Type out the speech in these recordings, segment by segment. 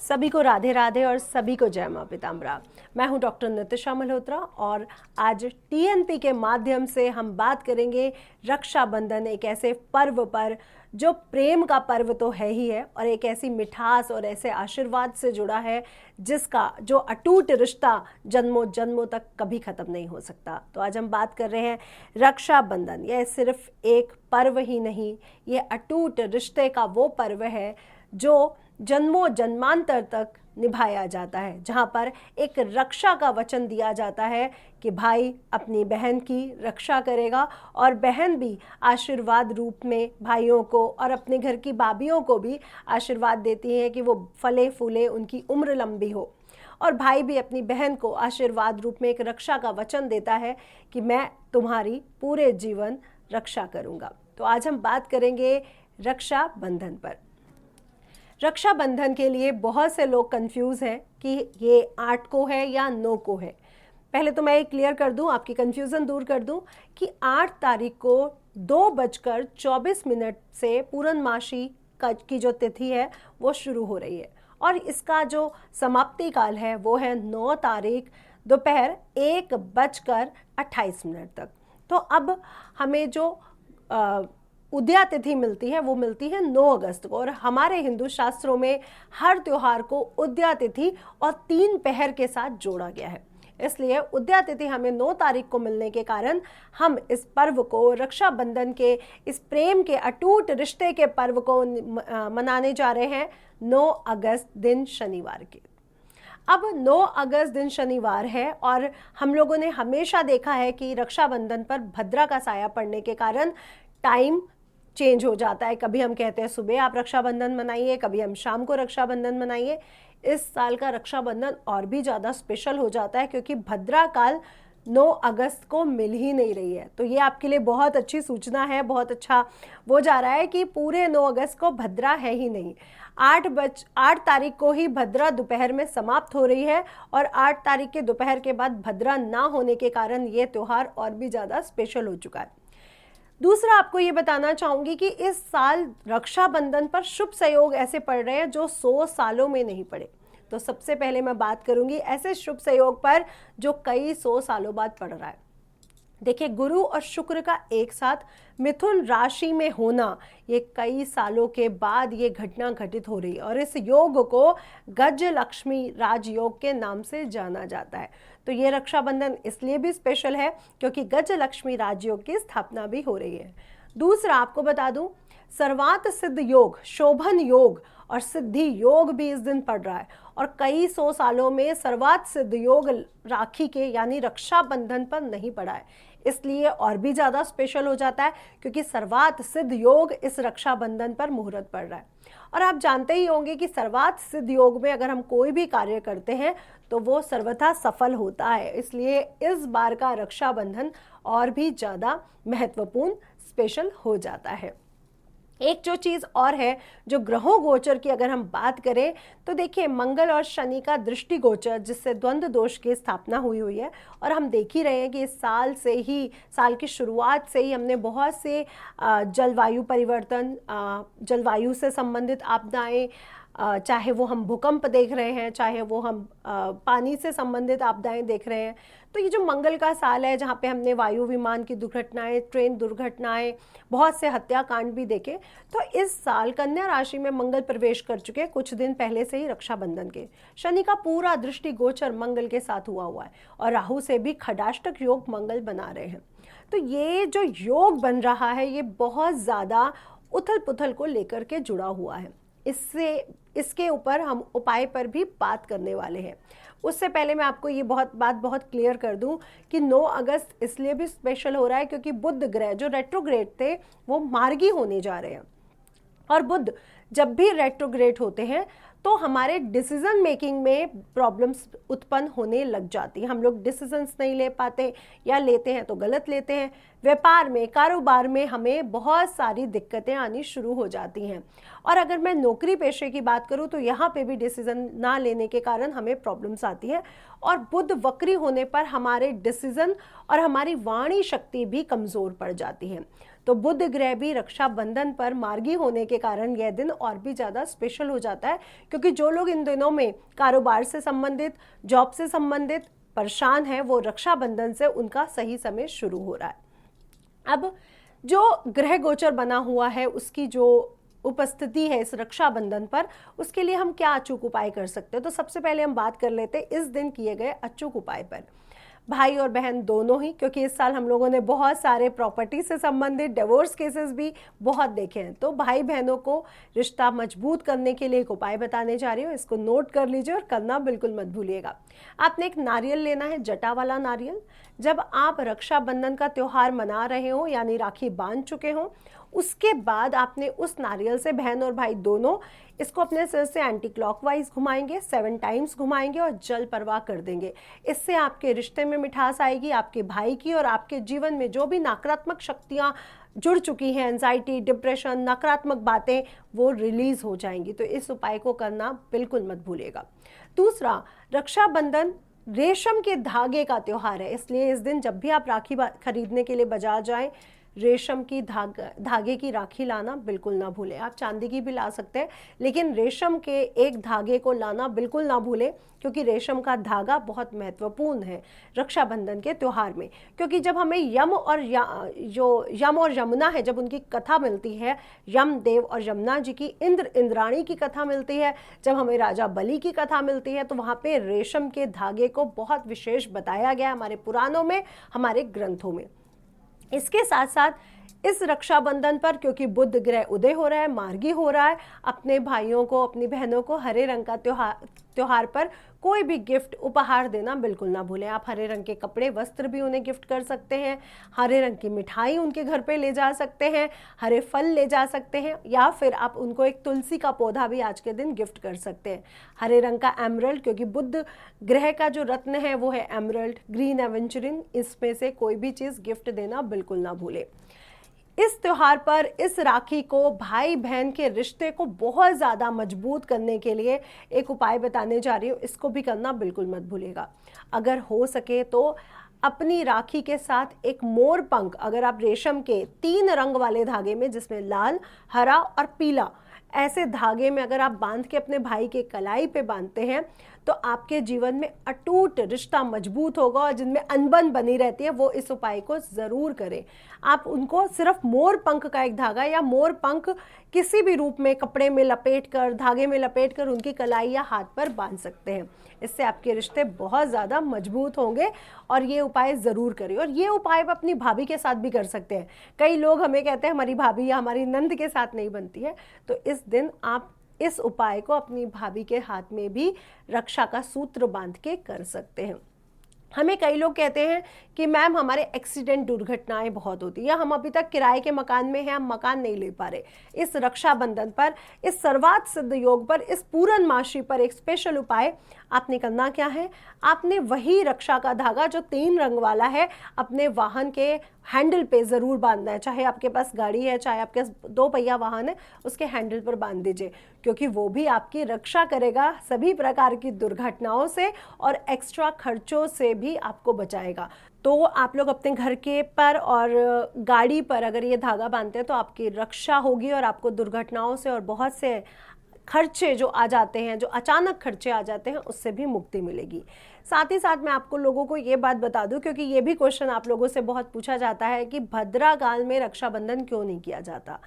सभी को राधे राधे और सभी को जय मां पीताम्बरा। मैं हूं डॉक्टर नितिशा मल्होत्रा और आज टीएनपी के माध्यम से हम बात करेंगे रक्षाबंधन, एक ऐसे पर्व पर जो प्रेम का पर्व तो है ही है और एक ऐसी मिठास और ऐसे आशीर्वाद से जुड़ा है जिसका जो अटूट रिश्ता जन्मों जन्मों तक कभी खत्म नहीं हो सकता। तो आज हम बात कर रहे हैं रक्षाबंधन। यह सिर्फ एक पर्व ही नहीं, ये अटूट रिश्ते का वो पर्व है जो जन्मों जन्मांतर तक निभाया जाता है, जहाँ पर एक रक्षा का वचन दिया जाता है कि भाई अपनी बहन की रक्षा करेगा और बहन भी आशीर्वाद रूप में भाइयों को और अपने घर की भाभियों को भी आशीर्वाद देती है कि वो फले फूले, उनकी उम्र लंबी हो। और भाई भी अपनी बहन को आशीर्वाद रूप में एक रक्षा का वचन देता है कि मैं तुम्हारी पूरे जीवन रक्षा करूँगा। तो आज हम बात करेंगे रक्षाबंधन पर। रक्षाबंधन के लिए बहुत से लोग कंफ्यूज हैं कि ये 8 को है या 9 को है। पहले तो मैं ये क्लियर कर दूं, आपकी कंफ्यूजन दूर कर दूं कि 8 तारीख को 2:24 से पूर्णमासी की जो तिथि है वो शुरू हो रही है और इसका जो समाप्ति काल है वो है 9 तारीख दोपहर 1:28 तक। तो अब हमें जो उदया तिथि मिलती है वो मिलती है 9 अगस्त को और हमारे हिंदू शास्त्रों में हर त्योहार को उदया तिथि और 3 पहर के साथ जोड़ा गया है। इसलिए उदया तिथि हमें 9 तारीख को मिलने के कारण हम इस पर्व को, रक्षाबंधन के इस प्रेम के अटूट रिश्ते के पर्व को मनाने जा रहे हैं 9 अगस्त दिन शनिवार के। अब 9 अगस्त दिन शनिवार है और हम लोगों ने हमेशा देखा है कि रक्षाबंधन पर भद्रा का साया पड़ने के कारण टाइम चेंज हो जाता है। कभी हम कहते हैं सुबह आप रक्षाबंधन मनाइए, कभी हम शाम को रक्षाबंधन मनाइए। इस साल का रक्षाबंधन और भी ज़्यादा स्पेशल हो जाता है क्योंकि भद्रा काल 9 अगस्त को मिल ही नहीं रही है। तो ये आपके लिए बहुत अच्छी सूचना है, बहुत अच्छा वो जा रहा है कि पूरे 9 अगस्त को भद्रा है ही नहीं। 8 तारीख को ही भद्रा दोपहर में समाप्त हो रही है और 8 तारीख के दोपहर के बाद भद्रा ना होने के कारण ये त्यौहार और भी ज़्यादा स्पेशल हो चुका है। दूसरा आपको ये बताना चाहूँगी कि इस साल रक्षाबंधन पर शुभ संयोग ऐसे पड़ रहे हैं जो 100 सालों में नहीं पड़े। तो सबसे पहले मैं बात करूँगी ऐसे शुभ संयोग पर जो कई 100 सालों बाद पड़ रहा है। देखिए, गुरु और शुक्र का एक साथ मिथुन राशि में होना, ये कई सालों के बाद ये घटना घटित हो रही है और इस योग को गज लक्ष्मी राजयोग के नाम से जाना जाता है। तो ये रक्षाबंधन इसलिए भी स्पेशल है क्योंकि गज लक्ष्मी राजयोग की स्थापना भी हो रही है। दूसरा आपको बता दूं, सर्वात सिद्ध योग, शोभन योग और सिद्धि योग भी इस दिन पड़ रहा है और कई 100 सालों में सर्वात सिद्ध योग राखी के यानी रक्षाबंधन पर नहीं पड़ा है, इसलिए और भी ज़्यादा स्पेशल हो जाता है क्योंकि सर्वात सिद्ध योग इस रक्षाबंधन पर मुहूर्त पड़ रहा है। और आप जानते ही होंगे कि सर्वात सिद्ध योग में अगर हम कोई भी कार्य करते हैं तो वो सर्वथा सफल होता है, इसलिए इस बार का रक्षाबंधन और भी ज़्यादा महत्वपूर्ण स्पेशल हो जाता है। एक जो चीज़ और है, जो ग्रहों गोचर की अगर हम बात करें तो देखिए, मंगल और शनि का दृष्टि गोचर जिससे द्वंद्व दोष की स्थापना हुई है और हम देख ही रहे हैं कि इस साल से ही, साल की शुरुआत से ही हमने बहुत से जलवायु परिवर्तन, जलवायु से संबंधित आपदाएं, चाहे वो हम भूकंप देख रहे हैं, चाहे वो हम पानी से संबंधित आपदाएं देख रहे हैं। तो ये जो मंगल का साल है जहाँ पे हमने वायु विमान की दुर्घटनाएं, ट्रेन दुर्घटनाएं, बहुत से हत्याकांड भी देखे, तो इस साल कन्या राशि में मंगल प्रवेश कर चुके कुछ दिन पहले से ही रक्षाबंधन के। शनि का पूरा दृष्टि गोचर मंगल के साथ हुआ है और राहु से भी खडाष्टक योग मंगल बना रहे हैं। तो ये जो योग बन रहा है ये बहुत ज़्यादा उथल पुथल को लेकर के जुड़ा हुआ है। इसके ऊपर हम उपाय पर भी बात करने वाले हैं। उससे पहले मैं आपको ये बहुत क्लियर कर दूं कि 9 अगस्त इसलिए भी स्पेशल हो रहा है क्योंकि बुध ग्रह जो रेट्रोग्रेड थे वो मार्गी होने जा रहे हैं और बुध जब भी रेट्रोग्रेड होते हैं तो हमारे डिसीजन मेकिंग में प्रॉब्लम्स उत्पन्न होने लग जाती है। हम लोग डिसीजंस नहीं ले पाते या लेते हैं तो गलत लेते हैं। व्यापार में, कारोबार में हमें बहुत सारी दिक्कतें आनी शुरू हो जाती हैं और अगर मैं नौकरी पेशे की बात करूं तो यहाँ पे भी डिसीजन ना लेने के कारण हमें प्रॉब्लम्स आती है और बुध वक्री होने पर हमारे डिसीजन और हमारी वाणी शक्ति भी कमज़ोर पड़ जाती है। तो बुध ग्रह भी रक्षाबंधन पर मार्गी होने के कारण यह दिन और भी ज़्यादा स्पेशल हो जाता है, क्योंकि जो लोग इन दिनों में कारोबार से संबंधित, जॉब से संबंधित परेशान हैं, वो रक्षाबंधन से उनका सही समय शुरू हो रहा है। अब जो ग्रह गोचर बना हुआ है उसकी जो उपस्थिति है इस रक्षाबंधन पर, उसके लिए हम क्या अचूक उपाय कर सकते हैं। तो सबसे पहले हम बात कर लेते हैं इस दिन किए गए अचूक उपाय पर। भाई और बहन दोनों ही, क्योंकि इस साल हम लोगों ने बहुत सारे प्रॉपर्टी से संबंधित डिवोर्स केसेस भी बहुत देखे हैं, तो भाई बहनों को रिश्ता मजबूत करने के लिए एक उपाय बताने जा रही हूँ। इसको नोट कर लीजिए और करना बिल्कुल मत भूलिएगा। आपने एक नारियल लेना है, जटा वाला नारियल। जब आप रक्षाबंधन का त्यौहार मना रहे हो, यानी राखी बांध चुके हो, उसके बाद आपने उस नारियल से, बहन और भाई दोनों, इसको अपने सिर से एंटी क्लॉकवाइज घुमाएंगे, 7 टाइम्स घुमाएंगे और जल प्रवाह कर देंगे। इससे आपके रिश्ते में मिठास आएगी, आपके भाई की, और आपके जीवन में जो भी नकारात्मक शक्तियाँ जुड़ चुकी हैं, एंजाइटी, डिप्रेशन, नकारात्मक बातें, वो रिलीज हो जाएंगी। तो इस उपाय को करना बिल्कुल मत भूलिएगा। दूसरा, रक्षाबंधन रेशम के धागे का त्यौहार है, इसलिए इस दिन जब भी आप राखी खरीदने के लिए बाजार जाएं, रेशम की धागे की राखी लाना बिल्कुल ना भूलें। आप चांदी की भी ला सकते हैं, लेकिन रेशम के एक धागे को लाना बिल्कुल ना भूलें, क्योंकि रेशम का धागा बहुत महत्वपूर्ण है रक्षाबंधन के त्यौहार में। क्योंकि जब हमें यम और यमुना है, जब उनकी कथा मिलती है, यम देव और यमुना जी की, इंद्र इंद्राणी की कथा मिलती है, जब हमें राजा बलि की कथा मिलती है, तो वहाँ पे रेशम के धागे को बहुत विशेष बताया गया हमारे पुराणों में, हमारे ग्रंथों में। इसके साथ साथ इस रक्षाबंधन पर, क्योंकि बुध ग्रह उदय हो रहा है, मार्गी हो रहा है, अपने भाइयों को, अपनी बहनों को हरे रंग का त्योहार पर कोई भी गिफ्ट उपहार देना बिल्कुल ना भूलें। आप हरे रंग के कपड़े, वस्त्र भी उन्हें गिफ्ट कर सकते हैं, हरे रंग की मिठाई उनके घर पे ले जा सकते हैं, हरे फल ले जा सकते हैं, या फिर आप उनको एक तुलसी का पौधा भी आज के दिन गिफ्ट कर सकते हैं। हरे रंग का एमरल्ड, क्योंकि बुध ग्रह का जो रत्न है वो है एमरल्ड, ग्रीन एवेंचुरिन, इसमें से कोई भी चीज़ गिफ्ट देना बिल्कुल ना भूलें। इस त्योहार पर इस राखी को, भाई बहन के रिश्ते को बहुत ज़्यादा मजबूत करने के लिए एक उपाय बताने जा रही हूँ, इसको भी करना बिल्कुल मत भूलिएगा। अगर हो सके तो अपनी राखी के साथ एक मोर पंख, अगर आप रेशम के 3 रंग वाले धागे में, जिसमें लाल, हरा और पीला, ऐसे धागे में अगर आप बांध के अपने भाई के कलाई पे बांधते हैं, तो आपके जीवन में अटूट रिश्ता मजबूत होगा, और जिनमें अनबन बनी रहती है वो इस उपाय को ज़रूर करें। आप उनको सिर्फ मोर पंख का एक धागा या मोर पंख किसी भी रूप में कपड़े में लपेट कर, धागे में लपेट कर उनकी कलाई या हाथ पर बांध सकते हैं। इससे आपके रिश्ते बहुत ज़्यादा मजबूत होंगे, और ये उपाय ज़रूर करें। और ये उपाय आप अपनी भाभी के साथ भी कर सकते हैं। कई लोग हमें कहते हैं हमारी भाभी या हमारी नंद के साथ नहीं बनती है, तो इस दिन आप इस उपाय को अपनी भाभी के हाथ में भी रक्षा का सूत्र बांध के कर सकते हैं। हमें कई लोग कहते हैं कि मैम हमारे एक्सीडेंट, दुर्घटनाएं बहुत होती है, या हम अभी तक किराए के मकान में हैं, हम मकान नहीं ले पा रहे। इस रक्षाबंधन पर, इस सर्वार्थ सिद्ध योग पर, इस पूर्णमासी पर एक स्पेशल उपाय आपने करना क्या है, आपने वही रक्षा का धागा जो 3 रंग वाला है अपने वाहन के हैंडल पे ज़रूर बांधना है। चाहे आपके पास गाड़ी है, चाहे आपके पास 2 पहिया वाहन है, उसके हैंडल पर बांध दीजिए, क्योंकि वो भी आपकी रक्षा करेगा सभी प्रकार की दुर्घटनाओं से, और एक्स्ट्रा खर्चों से भी आपको बचाएगा। तो आप लोग अपने घर के पर और गाड़ी पर अगर ये धागा बांधते हैं तो आपकी रक्षा होगी, और आपको दुर्घटनाओं से और बहुत से खर्चे जो आ जाते हैं, जो अचानक खर्चे आ जाते हैं, उससे भी मुक्ति मिलेगी। साथ ही साथ मैं आपको लोगों को ये बात बता दूं, क्योंकि ये भी क्वेश्चन आप लोगों से बहुत पूछा जाता है कि भद्रा काल में रक्षाबंधन क्यों नहीं किया जाता।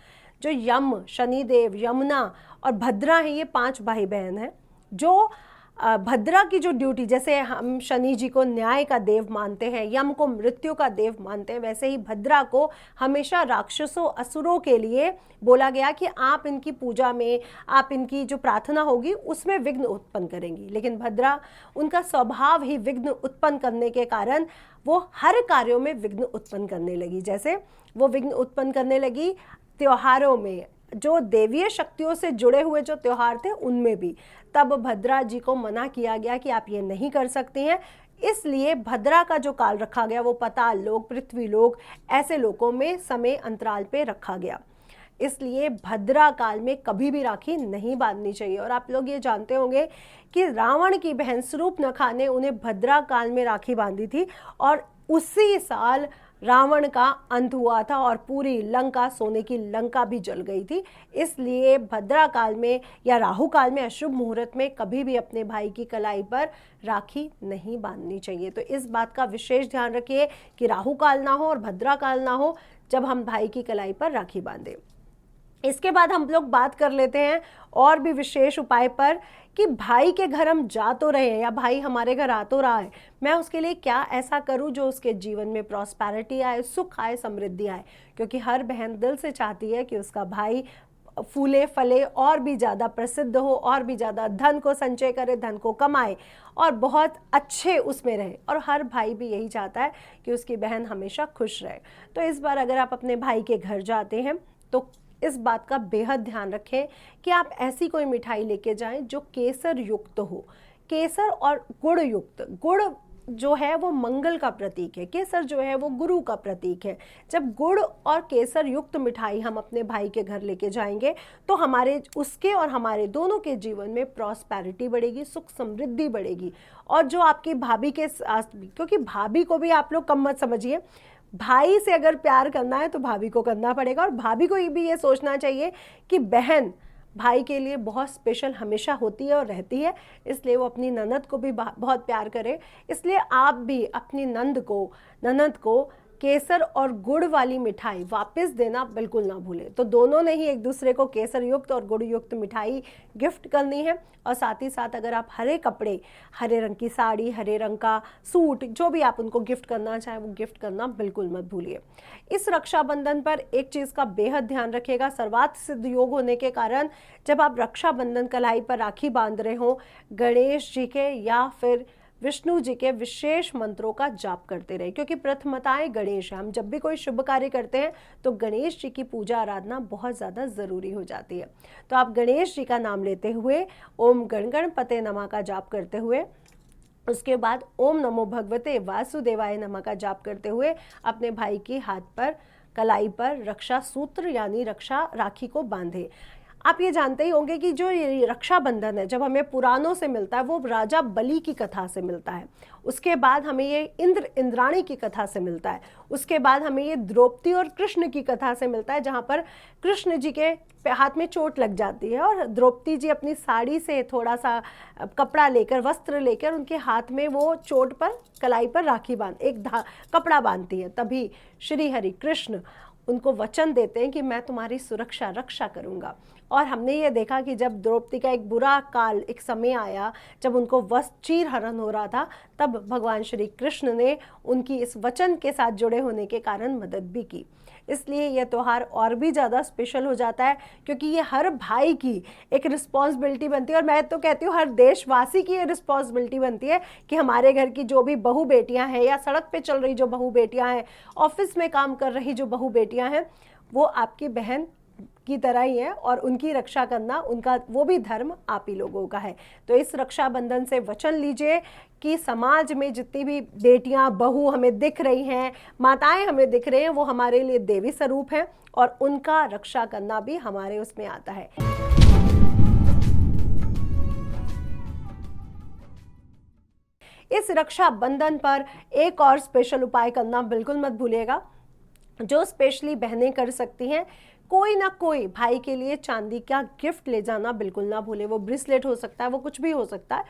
जो यम, शनिदेव, यमुना और भद्रा है, ये 5 भाई बहन हैं। जो भद्रा की जो ड्यूटी, जैसे हम शनि जी को न्याय का देव मानते हैं, यम को मृत्यु का देव मानते हैं, वैसे ही भद्रा को हमेशा राक्षसों, असुरों के लिए बोला गया कि आप इनकी पूजा में, आप इनकी जो प्रार्थना होगी उसमें विघ्न उत्पन्न करेंगी। लेकिन भद्रा, उनका स्वभाव ही विघ्न उत्पन्न करने के कारण वो हर कार्यों में विघ्न उत्पन्न करने लगी। जैसे वो विघ्न उत्पन्न करने लगी त्योहारों में, जो देवीय शक्तियों से जुड़े हुए जो त्योहार थे उनमें भी। तब भद्रा जी को मना किया गया कि आप ये नहीं कर सकती हैं, इसलिए भद्रा का जो काल रखा गया वो पाताल लोक, पृथ्वी लोक, ऐसे लोकों में समय अंतराल पे रखा गया। इसलिए भद्रा काल में कभी भी राखी नहीं बांधनी चाहिए। और आप लोग ये जानते होंगे कि रावण की बहन सूर्पनखा ने उन्हें भद्रा काल में राखी बांधी थी, और उसी साल रावण का अंत हुआ था और पूरी लंका, सोने की लंका भी जल गई थी। इसलिए भद्रा काल में या राहु काल में, अशुभ मुहूर्त में कभी भी अपने भाई की कलाई पर राखी नहीं बांधनी चाहिए। तो इस बात का विशेष ध्यान रखिए कि राहु काल ना हो और भद्रा काल ना हो जब हम भाई की कलाई पर राखी बांधें। इसके बाद हम लोग बात कर लेते हैं और भी विशेष उपाय पर कि भाई के घर हम जा तो रहे हैं या भाई हमारे घर आ तो रहा है, मैं उसके लिए क्या ऐसा करूं जो उसके जीवन में प्रॉस्पेरिटी आए, सुख आए, समृद्धि आए। क्योंकि हर बहन दिल से चाहती है कि उसका भाई फूले फले और भी ज़्यादा प्रसिद्ध हो, और भी ज़्यादा धन को संचय करे, धन को कमाए और बहुत अच्छे उसमें रहे। और हर भाई भी यही चाहता है कि उसकी बहन हमेशा खुश रहे। तो इस बार अगर आप अपने भाई के घर जाते हैं तो इस बात का बेहद ध्यान रखें कि आप ऐसी कोई मिठाई लेके जाएं जो केसर युक्त हो। केसर और गुड़ युक्त, गुड़ जो है वो मंगल का प्रतीक है, केसर जो है वो गुरु का प्रतीक है। जब गुड़ और केसर युक्त मिठाई हम अपने भाई के घर लेके जाएंगे तो हमारे, उसके और हमारे दोनों के जीवन में प्रॉस्पेरिटी बढ़ेगी, सुख समृद्धि बढ़ेगी। और जो आपकी भाभी के साथ, क्योंकि भाभी को भी आप लोग कम मत समझिए, भाई से अगर प्यार करना है तो भाभी को करना पड़ेगा। और भाभी को भी ये सोचना चाहिए कि बहन भाई के लिए बहुत स्पेशल हमेशा होती है और रहती है, इसलिए वो अपनी ननद को भी बहुत प्यार करे। इसलिए आप भी अपनी ननद को केसर और गुड़ वाली मिठाई वापस देना बिल्कुल ना भूलें। तो दोनों ने ही एक दूसरे को केसर युक्त और गुड़ युक्त मिठाई गिफ्ट करनी है। और साथ ही साथ अगर आप हरे कपड़े, हरे रंग की साड़ी, हरे रंग का सूट, जो भी आप उनको गिफ्ट करना चाहें वो गिफ्ट करना बिल्कुल मत भूलिए। इस रक्षाबंधन पर एक चीज़ का बेहद ध्यान रखिएगा, सर्वार्थ सिद्ध योग होने के कारण जब आप रक्षाबंधन कलाई पर राखी बांध रहे हो, गणेश जी के या फिर विष्णु जी के विशेष मंत्रों का जाप करते रहे। क्योंकि प्रथमताएं गणेश है, हम जब भी कोई शुभ कार्य करते हैं तो गणेश जी की पूजा आराधना बहुत ज़्यादा ज़रूरी हो जाती है। तो आप गणेश जी का नाम लेते हुए ओम गण गणपते नमः का जाप करते हुए, उसके बाद ओम नमो भगवते वासुदेवाय नमः का जाप करते हुए अपने भाई की हाथ पर, कलाई पर रक्षा सूत्र यानी रक्षा राखी को बांधे। आप ये जानते ही होंगे कि जो ये रक्षाबंधन है जब हमें पुराणों से मिलता है वो राजा बलि की कथा से मिलता है। उसके बाद हमें ये इंद्राणी की कथा से मिलता है। उसके बाद हमें ये द्रौपदी और कृष्ण की कथा से मिलता है, जहाँ पर कृष्ण जी के हाथ में चोट लग जाती है और द्रौपदी जी अपनी साड़ी से थोड़ा सा कपड़ा लेकर, वस्त्र लेकर उनके हाथ में वो चोट पर, कलाई पर राखी कपड़ा बांधती है। तभी श्री हरि कृष्ण उनको वचन देते हैं कि मैं तुम्हारी सुरक्षा रक्षा करूंगा। और हमने ये देखा कि जब द्रौपदी का एक बुरा काल, एक समय आया जब उनको वस्त्र चीर हरण हो रहा था, तब भगवान श्री कृष्ण ने उनकी इस वचन के साथ जुड़े होने के कारण मदद भी की। इसलिए यह त्यौहार और भी ज़्यादा स्पेशल हो जाता है, क्योंकि ये हर भाई की एक रिस्पॉन्सिबिलिटी बनती है। और मैं तो कहती हूँ हर देशवासी की ये रिस्पॉन्सिबिलिटी बनती है कि हमारे घर की जो भी बहू बेटियाँ हैं, या सड़क पे चल रही जो बहू बेटियाँ हैं, ऑफिस में काम कर रही जो बहू बेटियाँ हैं, वो आपकी बहन की तरह ही है और उनकी रक्षा करना, उनका वो भी धर्म आप ही लोगों का है। तो इस रक्षाबंधन से वचन लीजिए कि समाज में जितनी भी बेटियां, बहू हमें दिख रही हैं, माताएं हमें दिख रही हैं, वो हमारे लिए देवी स्वरूप हैं और उनका रक्षा करना भी हमारे उसमें आता है। इस रक्षाबंधन पर एक और स्पेशल उपाय करना बिल्कुल मत भूलिएगा, जो स्पेशली बहनें कर सकती हैं। कोई ना कोई भाई के लिए चांदी का गिफ्ट ले जाना बिल्कुल ना भूले। वो ब्रेसलेट हो सकता है, वो कुछ भी हो सकता है।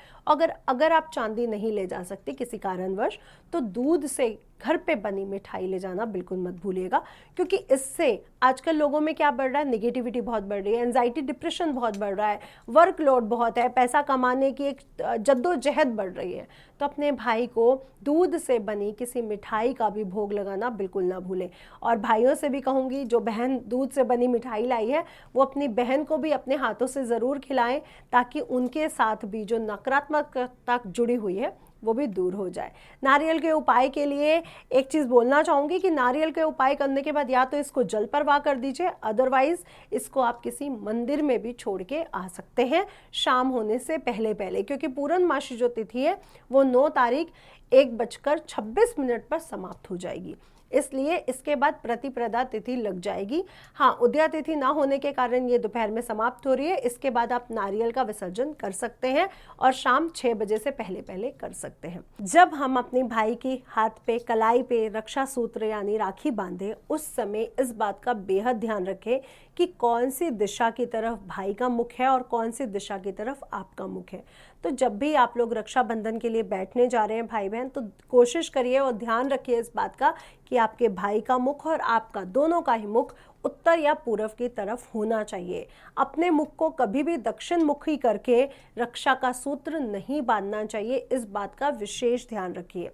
अगर आप चांदी नहीं ले जा सकते किसी कारणवश, तो दूध से घर पे बनी मिठाई ले जाना बिल्कुल मत भूलिएगा। क्योंकि इससे आजकल लोगों में क्या बढ़ रहा है, नेगेटिविटी बहुत बढ़ रही है, एंजाइटी, डिप्रेशन बहुत बढ़ रहा है, वर्कलोड बहुत है, पैसा कमाने की एक जद्दोजहद बढ़ रही है। तो अपने भाई को दूध से बनी किसी मिठाई का भी भोग लगाना बिल्कुल ना भूलें। और भाइयों से भी कहूँगी, जो बहन दूध से बनी मिठाई लाई है वो अपनी बहन को भी अपने हाथों से ज़रूर खिलाएं, ताकि उनके साथ भी जो नकारात्मकता जुड़ी हुई है वो भी दूर हो जाए। नारियल के उपाय के लिए एक चीज़ बोलना चाहूँगी कि नारियल के उपाय करने के बाद या तो इसको जल परवाह कर दीजिए, अदरवाइज इसको आप किसी मंदिर में भी छोड़ के आ सकते हैं शाम होने से पहले पहले। क्योंकि पूर्णमासी जो तिथि है वो 9 तारीख 1:26 पर समाप्त हो जाएगी। इसलिए इसके बाद प्रतिप्रदा तिथि लग जाएगी। हाँ, उदया तिथि ना होने के कारण ये दोपहर में समाप्त हो रही है। इसके बाद आप नारियल का विसर्जन कर सकते हैं और शाम 6 बजे से पहले पहले कर सकते हैं। जब हम अपने भाई की हाथ पे, कलाई पे रक्षा सूत्र यानी राखी बांधे, उस समय इस बात का बेहद ध्यान रखें कि कौन सी दिशा की तरफ भाई का मुख है और कौन सी दिशा की तरफ आपका मुख है। तो जब भी आप लोग रक्षाबंधन के लिए बैठने जा रहे हैं भाई बहन, तो कोशिश करिए और ध्यान रखिए इस बात का कि आपके भाई का मुख और आपका दोनों का ही मुख उत्तर या पूर्व की तरफ होना चाहिए। अपने मुख को कभी भी दक्षिण मुखी करके रक्षा का सूत्र नहीं बांधना चाहिए, इस बात का विशेष ध्यान रखिए।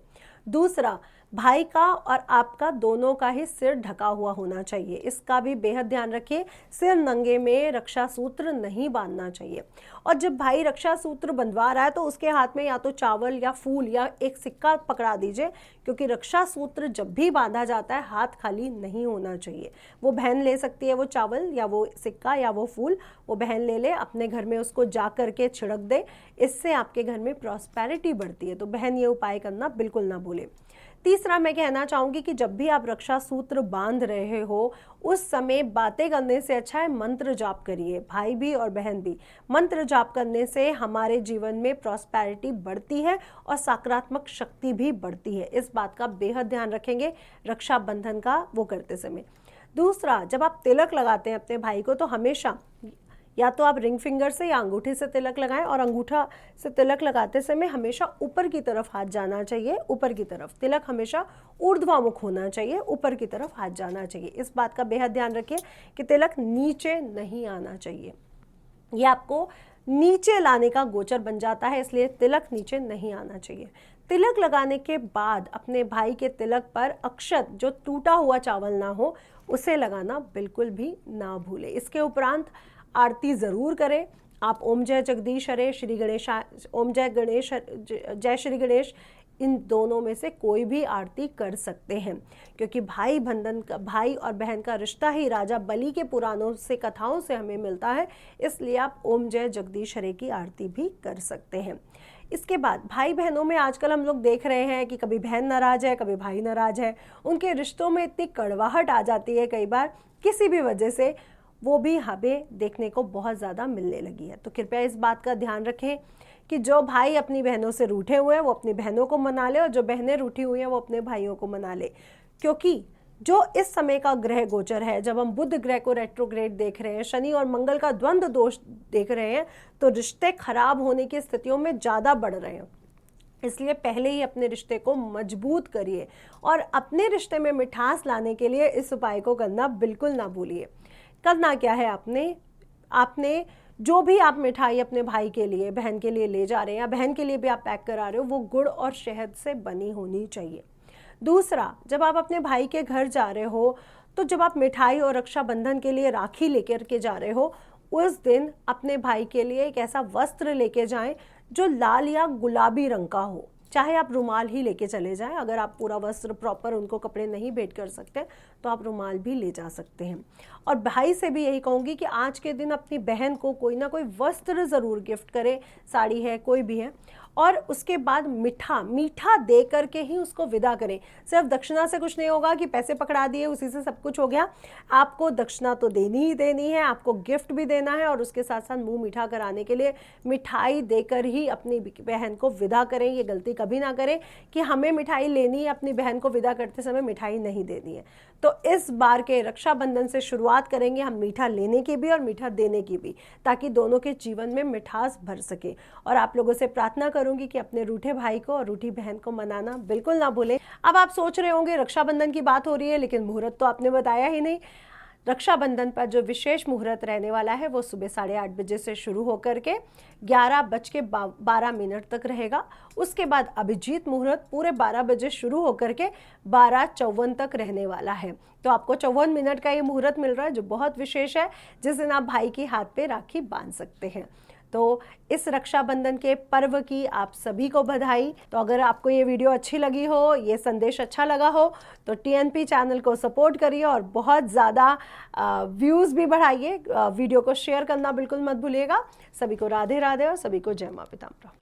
दूसरा, भाई का और आपका दोनों का ही सिर ढका हुआ होना चाहिए, इसका भी बेहद ध्यान रखिए। सिर नंगे में रक्षा सूत्र नहीं बांधना चाहिए। और जब भाई रक्षा सूत्र बंधवा रहा है तो उसके हाथ में या तो चावल या फूल या एक सिक्का पकड़ा दीजिए, क्योंकि रक्षा सूत्र जब भी बांधा जाता है हाथ खाली नहीं होना चाहिए। वो बहन ले सकती है, वो चावल या वो सिक्का या वो फूल वो बहन ले ले, अपने घर में उसको जा करके छिड़क दे, इससे आपके घर में प्रॉस्पेरिटी बढ़ती है। तो बहन ये उपाय करना बिल्कुल ना भूले। तीसरा, मैं कहना चाहूँगी कि जब भी आप रक्षा सूत्र बांध रहे हो उस समय बातें करने से अच्छा है मंत्र जाप करिए, भाई भी और बहन भी। मंत्र जाप करने से हमारे जीवन में प्रॉस्पेरिटी बढ़ती है और सकारात्मक शक्ति भी बढ़ती है। इस बात का बेहद ध्यान रखेंगे रक्षाबंधन का वो करते समय। दूसरा, जब आप तिलक लगाते हैं अपने भाई को तो हमेशा या तो आप रिंग फिंगर से या अंगूठे से तिलक लगाएं, और अंगूठा से तिलक लगाते समय हमेशा ऊपर की तरफ हाथ जाना चाहिए। ऊपर की तरफ तिलक हमेशा ऊर्ध्वामुख होना चाहिए, ऊपर की तरफ हाथ जाना चाहिए। इस बात का बेहद ध्यान रखिए कि तिलक नीचे नहीं आना चाहिए, ये आपको नीचे लाने का गोचर बन जाता है, इसलिए तिलक नीचे नहीं आना चाहिए। तिलक लगाने के बाद अपने भाई के तिलक पर अक्षत, जो टूटा हुआ चावल ना हो, उसे लगाना बिल्कुल भी ना भूले। इसके उपरांत आरती जरूर करें। आप ओम जय जगदीश हरे, श्री गणेश, ओम जय गणेश, जय श्री गणेश, इन दोनों में से कोई भी आरती कर सकते हैं, क्योंकि भाई बंधन का, भाई और बहन का रिश्ता ही राजा बलि के पुराणों से, कथाओं से हमें मिलता है, इसलिए आप ओम जय जगदीश हरे की आरती भी कर सकते हैं। इसके बाद भाई बहनों में आजकल हम लोग देख रहे हैं कि कभी बहन नाराज है, कभी भाई नाराज है, उनके रिश्तों में इतनी कड़वाहट आ जाती है कई बार किसी भी वजह से, वो भी हमें देखने को बहुत ज़्यादा मिलने लगी है। तो कृपया इस बात का ध्यान रखें कि जो भाई अपनी बहनों से रूठे हुए हैं वो अपनी बहनों को मना ले, और जो बहनें रूठी हुई हैं वो अपने भाइयों को मना ले, क्योंकि जो इस समय का ग्रह गोचर है, जब हम बुध ग्रह को रेट्रोग्रेड देख रहे हैं, शनि और मंगल का द्वंद्व दोष देख रहे हैं, तो रिश्ते खराब होने की स्थितियों में ज़्यादा बढ़ रहे हैं। इसलिए पहले ही अपने रिश्ते को मजबूत करिए और अपने रिश्ते में मिठास लाने के लिए इस उपाय को करना बिल्कुल ना भूलिए। करना क्या है, आपने जो भी आप मिठाई अपने भाई के लिए, बहन के लिए ले जा रहे हैं या बहन के लिए भी आप पैक करा रहे हो, वो गुड़ और शहद से बनी होनी चाहिए। दूसरा, जब आप अपने भाई के घर जा रहे हो तो जब आप मिठाई और रक्षाबंधन के लिए राखी लेकर के जा रहे हो, उस दिन अपने भाई के लिए एक ऐसा वस्त्र लेके जाएं जो लाल या गुलाबी रंग का हो। चाहे आप रुमाल ही लेके चले जाएं, अगर आप पूरा वस्त्र प्रॉपर उनको कपड़े नहीं भेंट कर सकते तो आप रुमाल भी ले जा सकते हैं। और भाई से भी यही कहूँगी कि आज के दिन अपनी बहन को कोई ना कोई वस्त्र ज़रूर गिफ्ट करें, साड़ी है, कोई भी है, और उसके बाद मीठा दे करके ही उसको विदा करें। सिर्फ दक्षिणा से कुछ नहीं होगा कि पैसे पकड़ा दिए उसी से सब कुछ हो गया। आपको दक्षिणा तो देनी ही देनी है, आपको गिफ्ट भी देना है, और उसके साथ साथ मुंह मीठा कराने के लिए मिठाई देकर ही अपनी बहन को विदा करें। ये गलती कभी ना करें कि हमें मिठाई लेनी है, अपनी बहन को विदा करते समय मिठाई नहीं देनी है। तो इस बार के रक्षाबंधन से शुरुआत करेंगे हम मीठा लेने की भी और मीठा देने की भी, ताकि दोनों के जीवन में मिठास भर सके। और आप लोगों से प्रार्थना करूंगी कि अपने रूठे भाई को और रूठी बहन को मनाना बिल्कुल ना भूलें। अब आप सोच रहे होंगे रक्षाबंधन की बात हो रही है लेकिन मुहूर्त तो आपने बताया ही नहीं। रक्षाबंधन पर जो विशेष मुहूर्त रहने वाला है वो सुबह 8:30 बजे से शुरू होकर के 11:12 तक रहेगा। उसके बाद अभिजीत मुहूर्त पूरे 12 बजे शुरू होकर के 12:54 तक रहने वाला है। तो आपको 54 मिनट का ये मुहूर्त मिल रहा है जो बहुत विशेष है, जिस दिन आप भाई की हाथ पे राखी बांध सकते हैं। तो इस रक्षाबंधन के पर्व की आप सभी को बधाई। तो अगर आपको ये वीडियो अच्छी लगी हो, ये संदेश अच्छा लगा हो, तो TNP चैनल को सपोर्ट करिए और बहुत ज़्यादा व्यूज़ भी बढ़ाइए। वीडियो को शेयर करना बिल्कुल मत भूलिएगा। सभी को राधे राधे और सभी को जय मां पिताम्बरा।